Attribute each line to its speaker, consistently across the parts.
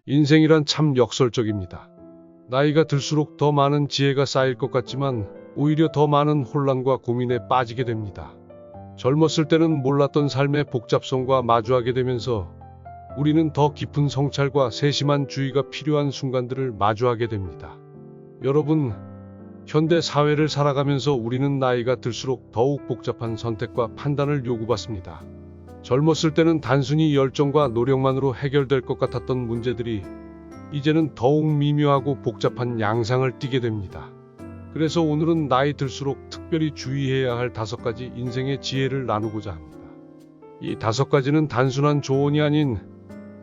Speaker 1: 인생이란 참 역설적입니다. 나이가 들수록 더 많은 지혜가 쌓일 것 같지만 오히려 더 많은 혼란과 고민에 빠지게 됩니다. 젊었을 때는 몰랐던 삶의 복잡성과 마주하게 되면서 우리는 더 깊은 성찰과 세심한 주의가 필요한 순간들을 마주하게 됩니다. 여러분, 현대 사회를 살아가면서 우리는 나이가 들수록 더욱 복잡한 선택과 판단을 요구받습니다. 젊었을 때는 단순히 열정과 노력만으로 해결될 것 같았던 문제들이 이제는 더욱 미묘하고 복잡한 양상을 띠게 됩니다. 그래서 오늘은 나이 들수록 특별히 주의해야 할 5가지 인생의 지혜를 나누고자 합니다. 이 5가지는 단순한 조언이 아닌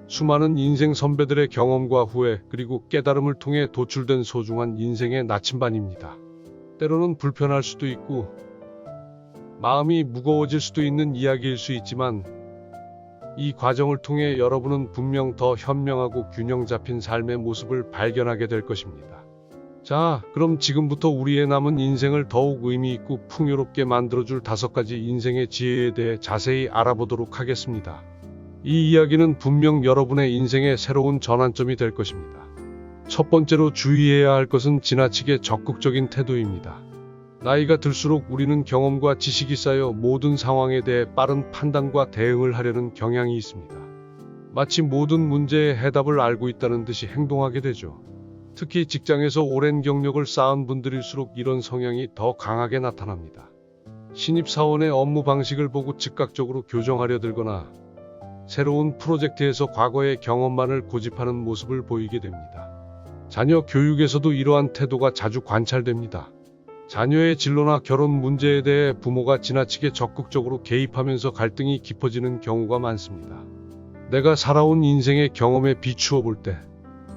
Speaker 1: 수많은 인생 선배들의 경험과 후회 그리고 깨달음을 통해 도출된 소중한 인생의 나침반입니다. 때로는 불편할 수도 있고 마음이 무거워질 수도 있는 이야기일 수 있지만 이 과정을 통해 여러분은 분명 더 현명하고 균형 잡힌 삶의 모습을 발견하게 될 것입니다. 자, 그럼 지금부터 우리의 남은 인생을 더욱 의미 있고 풍요롭게 만들어줄 5가지 인생의 지혜에 대해 자세히 알아보도록 하겠습니다. 이 이야기는 분명 여러분의 인생의 새로운 전환점이 될 것입니다. 첫 번째로 주의해야 할 것은 지나치게 적극적인 태도입니다. 나이가 들수록 우리는 경험과 지식이 쌓여 모든 상황에 대해 빠른 판단과 대응을 하려는 경향이 있습니다. 마치 모든 문제의 해답을 알고 있다는 듯이 행동하게 되죠. 특히 직장에서 오랜 경력을 쌓은 분들일수록 이런 성향이 더 강하게 나타납니다. 신입사원의 업무 방식을 보고 즉각적으로 교정하려 들거나 새로운 프로젝트에서 과거의 경험만을 고집하는 모습을 보이게 됩니다. 자녀 교육에서도 이러한 태도가 자주 관찰됩니다. 자녀의 진로나 결혼 문제에 대해 부모가 지나치게 적극적으로 개입하면서 갈등이 깊어지는 경우가 많습니다. 내가 살아온 인생의 경험에 비추어 볼 때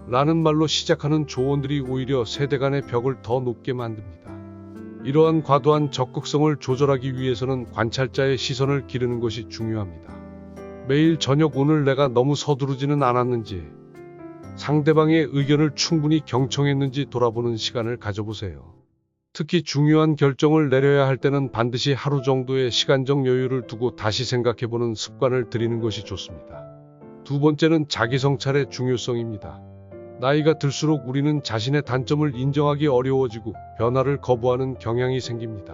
Speaker 1: 라는 말로 시작하는 조언들이 오히려 세대 간의 벽을 더 높게 만듭니다. 이러한 과도한 적극성을 조절하기 위해서는 관찰자의 시선을 기르는 것이 중요합니다. 매일 저녁 오늘 내가 너무 서두르지는 않았는지, 상대방의 의견을 충분히 경청했는지 돌아보는 시간을 가져보세요. 특히 중요한 결정을 내려야 할 때는 반드시 하루 정도의 시간적 여유를 두고 다시 생각해보는 습관을 들이는 것이 좋습니다. 두 번째는 자기 성찰의 중요성입니다. 나이가 들수록 우리는 자신의 단점을 인정하기 어려워지고 변화를 거부하는 경향이 생깁니다.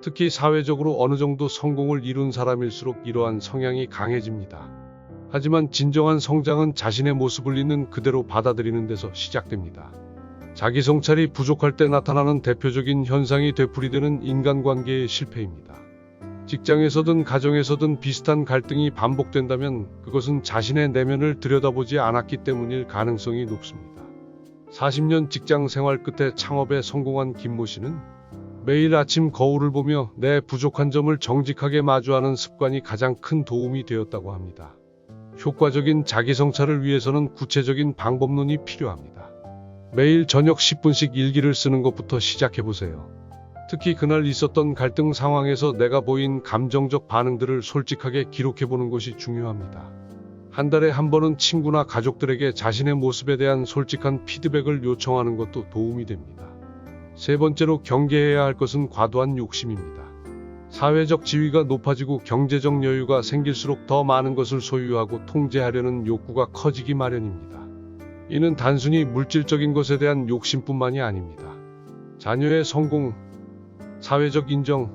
Speaker 1: 특히 사회적으로 어느 정도 성공을 이룬 사람일수록 이러한 성향이 강해집니다. 하지만 진정한 성장은 자신의 모습을 있는 그대로 받아들이는 데서 시작됩니다. 자기 성찰이 부족할 때 나타나는 대표적인 현상이 되풀이되는 인간관계의 실패입니다. 직장에서든 가정에서든 비슷한 갈등이 반복된다면 그것은 자신의 내면을 들여다보지 않았기 때문일 가능성이 높습니다. 40년 직장 생활 끝에 창업에 성공한 김모 씨는 매일 아침 거울을 보며 내 부족한 점을 정직하게 마주하는 습관이 가장 큰 도움이 되었다고 합니다. 효과적인 자기 성찰을 위해서는 구체적인 방법론이 필요합니다. 매일 저녁 10분씩 일기를 쓰는 것부터 시작해보세요. 특히 그날 있었던 갈등 상황에서 내가 보인 감정적 반응들을 솔직하게 기록해보는 것이 중요합니다. 한 달에 한 번은 친구나 가족들에게 자신의 모습에 대한 솔직한 피드백을 요청하는 것도 도움이 됩니다. 세 번째로 경계해야 할 것은 과도한 욕심입니다. 사회적 지위가 높아지고 경제적 여유가 생길수록 더 많은 것을 소유하고 통제하려는 욕구가 커지기 마련입니다. 이는 단순히 물질적인 것에 대한 욕심뿐만이 아닙니다. 자녀의 성공, 사회적 인정,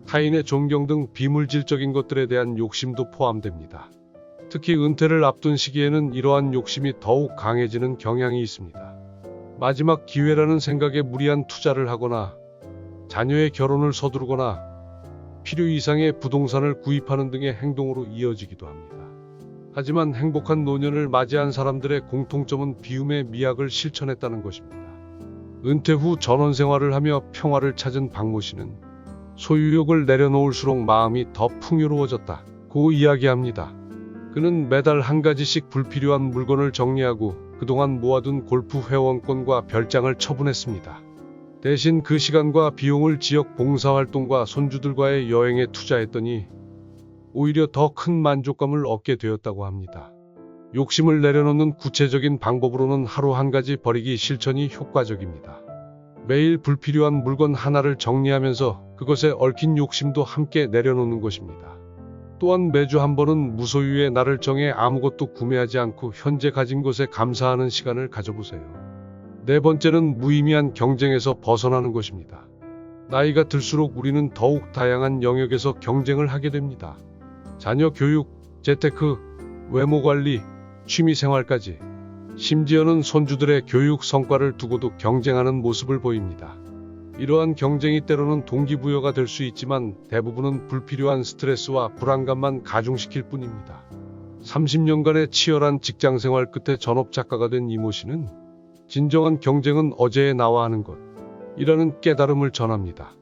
Speaker 1: 타인의 존경 등 비물질적인 것들에 대한 욕심도 포함됩니다. 특히 은퇴를 앞둔 시기에는 이러한 욕심이 더욱 강해지는 경향이 있습니다. 마지막 기회라는 생각에 무리한 투자를 하거나 자녀의 결혼을 서두르거나 필요 이상의 부동산을 구입하는 등의 행동으로 이어지기도 합니다. 하지만 행복한 노년을 맞이한 사람들의 공통점은 비움의 미학을 실천했다는 것입니다. 은퇴 후 전원 생활을 하며 평화를 찾은 박모 씨는 소유욕을 내려놓을수록 마음이 더 풍요로워졌다고 이야기합니다. 그는 매달 한 가지씩 불필요한 물건을 정리하고 그동안 모아둔 골프 회원권과 별장을 처분했습니다. 대신 그 시간과 비용을 지역 봉사활동과 손주들과의 여행에 투자했더니 오히려 더 큰 만족감을 얻게 되었다고 합니다. 욕심을 내려놓는 구체적인 방법으로는 하루 한 가지 버리기 실천이 효과적입니다. 매일 불필요한 물건 하나를 정리하면서 그것에 얽힌 욕심도 함께 내려놓는 것입니다. 또한 매주 한 번은 무소유의 날을 정해 아무것도 구매하지 않고 현재 가진 것에 감사하는 시간을 가져보세요. 네 번째는 무의미한 경쟁에서 벗어나는 것입니다. 나이가 들수록 우리는 더욱 다양한 영역에서 경쟁을 하게 됩니다. 자녀 교육, 재테크, 외모 관리, 취미 생활까지, 심지어는 손주들의 교육 성과를 두고도 경쟁하는 모습을 보입니다. 이러한 경쟁이 때로는 동기부여가 될 수 있지만 대부분은 불필요한 스트레스와 불안감만 가중시킬 뿐입니다. 30년간의 치열한 직장생활 끝에 전업작가가 된 이모 씨는 진정한 경쟁은 어제의 나와 하는 것 이라는 깨달음을 전합니다.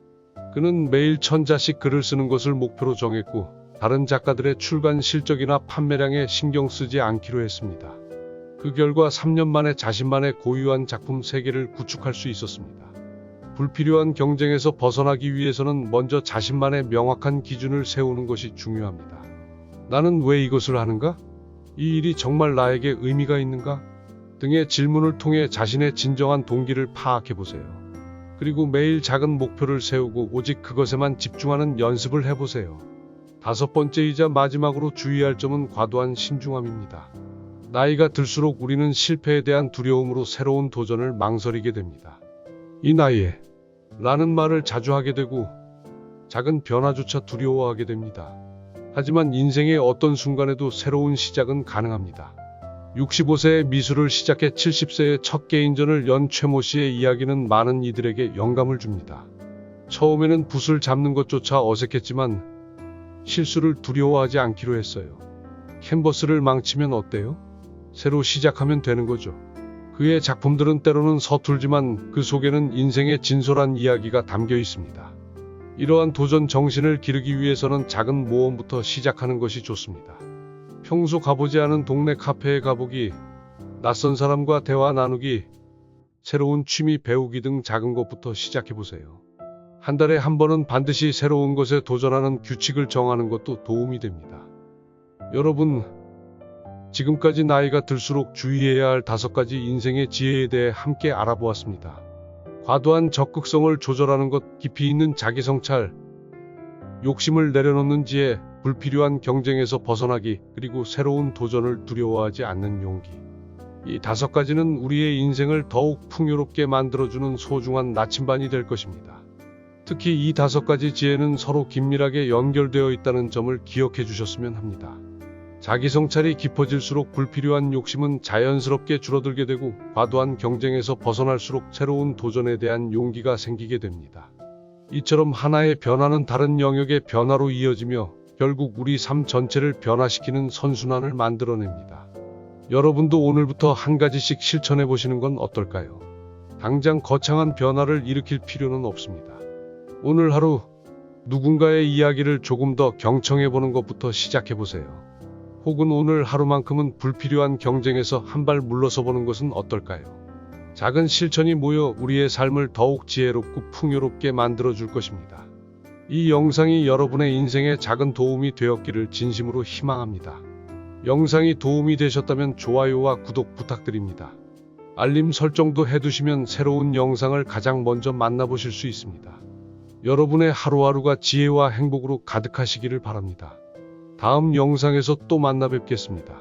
Speaker 1: 그는 매일 1000자씩 글을 쓰는 것을 목표로 정했고 다른 작가들의 출간 실적이나 판매량에 신경 쓰지 않기로 했습니다. 그 결과 3년 만에 자신만의 고유한 작품 3개를 구축할 수 있었습니다. 불필요한 경쟁에서 벗어나기 위해서는 먼저 자신만의 명확한 기준을 세우는 것이 중요합니다. 나는 왜 이것을 하는가? 이 일이 정말 나에게 의미가 있는가? 등의 질문을 통해 자신의 진정한 동기를 파악해 보세요. 그리고 매일 작은 목표를 세우고 오직 그것에만 집중하는 연습을 해보세요. 5번째이자 마지막으로 주의할 점은 과도한 신중함입니다. 나이가 들수록 우리는 실패에 대한 두려움으로 새로운 도전을 망설이게 됩니다. 이 나이에 라는 말을 자주 하게 되고 작은 변화조차 두려워하게 됩니다. 하지만 인생의 어떤 순간에도 새로운 시작은 가능합니다. 65세에 미술을 시작해 70세에 첫 개인전을 연 최모 씨의 이야기는 많은 이들에게 영감을 줍니다. 처음에는 붓을 잡는 것조차 어색했지만 실수를 두려워하지 않기로 했어요. 캔버스를 망치면 어때요? 새로 시작하면 되는 거죠. 그의 작품들은 때로는 서툴지만 그 속에는 인생의 진솔한 이야기가 담겨 있습니다. 이러한 도전 정신을 기르기 위해서는 작은 모험부터 시작하는 것이 좋습니다. 평소 가보지 않은 동네 카페에 가보기, 낯선 사람과 대화 나누기, 새로운 취미 배우기 등 작은 것부터 시작해보세요. 한 달에 한 번은 반드시 새로운 것에 도전하는 규칙을 정하는 것도 도움이 됩니다. 여러분, 지금까지 나이가 들수록 주의해야 할 5가지 인생의 지혜에 대해 함께 알아보았습니다. 과도한 적극성을 조절하는 것, 깊이 있는 자기성찰, 욕심을 내려놓는 지혜, 불필요한 경쟁에서 벗어나기, 그리고 새로운 도전을 두려워하지 않는 용기. 이 5가지는 우리의 인생을 더욱 풍요롭게 만들어주는 소중한 나침반이 될 것입니다. 특히 이 5가지 지혜는 서로 긴밀하게 연결되어 있다는 점을 기억해 주셨으면 합니다. 자기 성찰이 깊어질수록 불필요한 욕심은 자연스럽게 줄어들게 되고 과도한 경쟁에서 벗어날수록 새로운 도전에 대한 용기가 생기게 됩니다. 이처럼 하나의 변화는 다른 영역의 변화로 이어지며 결국 우리 삶 전체를 변화시키는 선순환을 만들어냅니다. 여러분도 오늘부터 한 가지씩 실천해 보시는 건 어떨까요? 당장 거창한 변화를 일으킬 필요는 없습니다. 오늘 하루 누군가의 이야기를 조금 더 경청해 보는 것부터 시작해 보세요. 혹은 오늘 하루만큼은 불필요한 경쟁에서 한 발 물러서 보는 것은 어떨까요? 작은 실천이 모여 우리의 삶을 더욱 지혜롭고 풍요롭게 만들어줄 것입니다. 이 영상이 여러분의 인생에 작은 도움이 되었기를 진심으로 희망합니다. 영상이 도움이 되셨다면 좋아요와 구독 부탁드립니다. 알림 설정도 해두시면 새로운 영상을 가장 먼저 만나보실 수 있습니다. 여러분의 하루하루가 지혜와 행복으로 가득하시기를 바랍니다. 다음 영상에서 또 만나 뵙겠습니다.